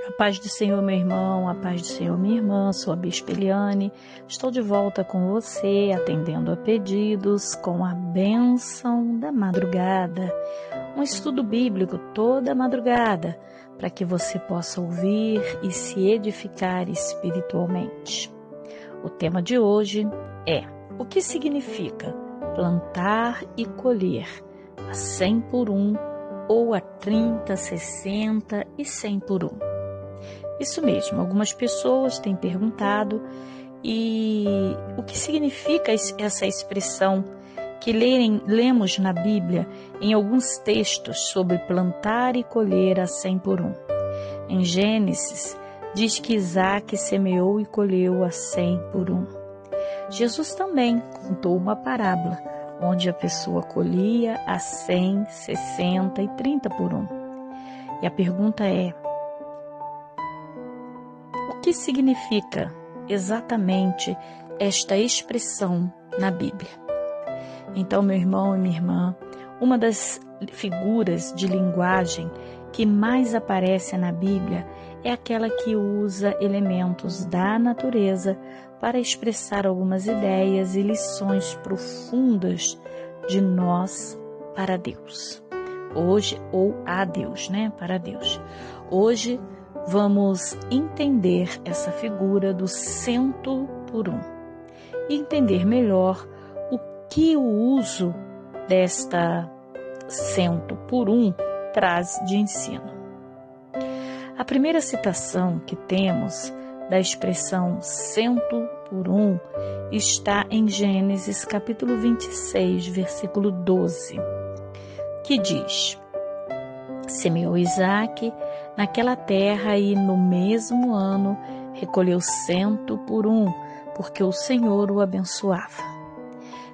A paz do Senhor, meu irmão, a paz do Senhor, minha irmã, sou a Bispa Eliane. Estou de volta com você, atendendo a pedidos com a bênção da madrugada. Um estudo bíblico toda madrugada, para que você possa ouvir e se edificar espiritualmente. O tema de hoje é: o que significa plantar e colher a 100 por 1 ou a 30, 60 e 100 por 1? Isso mesmo, algumas pessoas têm perguntado e o que significa essa expressão que lemos na Bíblia em alguns textos sobre plantar e colher a 100 por 1. Em Gênesis, diz que Isaac semeou e colheu a 100 por 1. Jesus também contou uma parábola onde a pessoa colhia a 100, 60 e 30 por 1. E a pergunta é: o que significa exatamente esta expressão na Bíblia? Então, meu irmão e minha irmã, uma das figuras de linguagem que mais aparece na Bíblia é aquela que usa elementos da natureza para expressar algumas ideias e lições profundas de nós para Deus. Hoje, ou a Deus, para Deus. Hoje, vamos entender essa figura do 100 por 1 e entender melhor o que o uso desta 100 por 1 traz de ensino. A primeira citação que temos da expressão 100 por 1 está em Gênesis capítulo 26, versículo 12, que diz: semeou Isaac naquela terra e no mesmo ano recolheu 100 por 1, porque o Senhor o abençoava.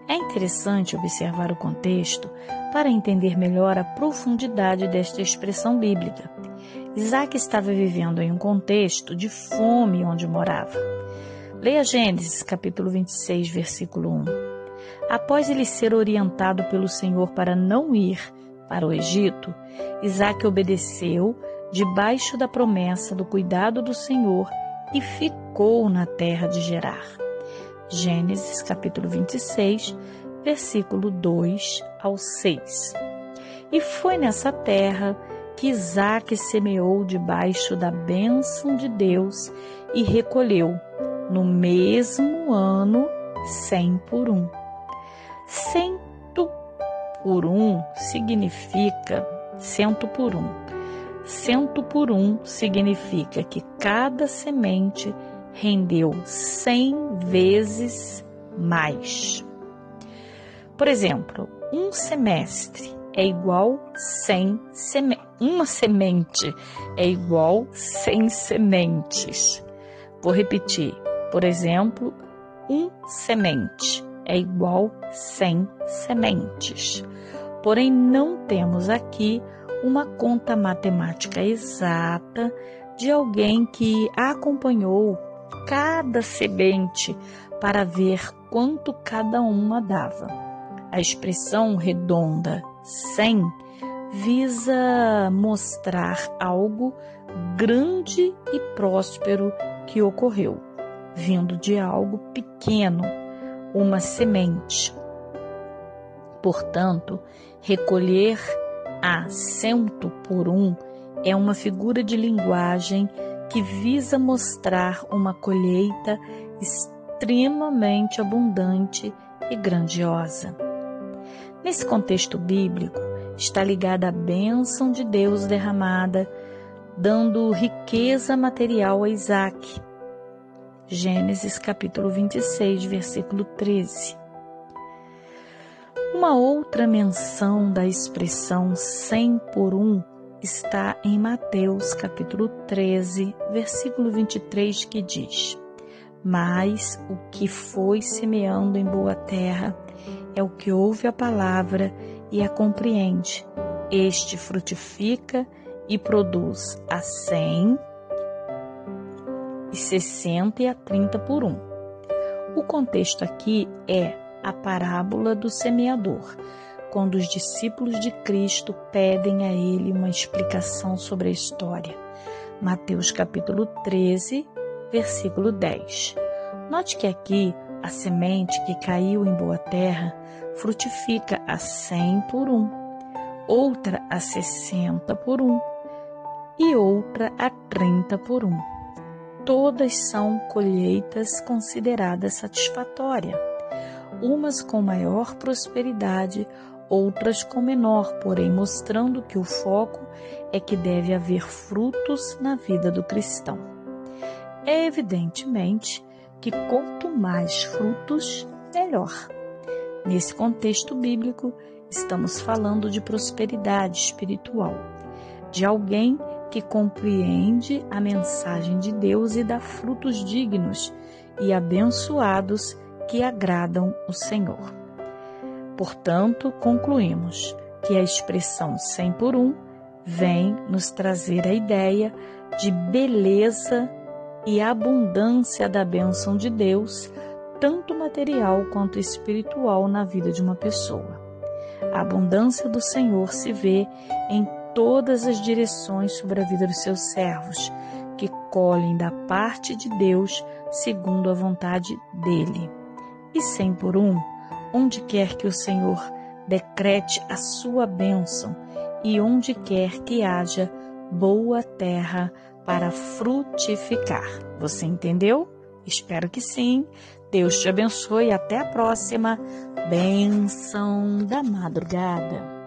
É interessante observar o contexto para entender melhor a profundidade desta expressão bíblica. Isaac estava vivendo em um contexto de fome onde morava. Leia Gênesis capítulo 26, versículo 1. Após ele ser orientado pelo Senhor para não ir para o Egito, Isaac obedeceu debaixo da promessa do cuidado do Senhor e ficou na terra de Gerar. Gênesis capítulo 26, versículo 2 ao 6. E foi nessa terra que Isaac semeou debaixo da bênção de Deus e recolheu, no mesmo ano, 100 por 1. 100 por 1 significa 100 por 1. 100 por 1 significa que cada semente rendeu 100 vezes mais. Por exemplo, um semestre é igual 100 uma semente é igual 100 sementes. Vou repetir. Por exemplo, um semente é igual 100 sementes. Porém, não temos aqui uma conta matemática exata de alguém que acompanhou cada semente para ver quanto cada uma dava. A expressão redonda 100 visa mostrar algo grande e próspero que ocorreu, vindo de algo pequeno, uma semente. Portanto, recolher a 100 por 1 é uma figura de linguagem que visa mostrar uma colheita extremamente abundante e grandiosa. Nesse contexto bíblico, está ligada a bênção de Deus derramada, dando riqueza material a Isaac. Gênesis capítulo 26, versículo 13. Uma outra menção da expressão 100 por 1 está em Mateus capítulo 13, versículo 23, que diz: mas o que foi semeando em boa terra é o que ouve a palavra e a compreende. Este frutifica e produz a 100, e 60 e a 30 por 1. O contexto aqui é a parábola do semeador, quando os discípulos de Cristo pedem a ele uma explicação sobre a história. Mateus capítulo 13, versículo 10. Note que aqui a semente que caiu em boa terra frutifica a 100 por 1, outra a 60 por 1 e outra a 30 por 1. Todas são colheitas consideradas satisfatórias, umas com maior prosperidade, outras com menor, porém mostrando que o foco é que deve haver frutos na vida do cristão. É evidentemente que quanto mais frutos, melhor. Nesse contexto bíblico, estamos falando de prosperidade espiritual, de alguém que compreende a mensagem de Deus e dá frutos dignos e abençoados que agradam o Senhor. Portanto, concluímos que a expressão 100 por 1 vem nos trazer a ideia de beleza e abundância da bênção de Deus, tanto material quanto espiritual na vida de uma pessoa. A abundância do Senhor se vê em todas as direções sobre a vida dos seus servos, que colhem da parte de Deus segundo a vontade dele. E 100 por 1, onde quer que o Senhor decrete a sua bênção e onde quer que haja boa terra para frutificar. Você entendeu? Espero que sim. Deus te abençoe e até a próxima. Bênção da madrugada.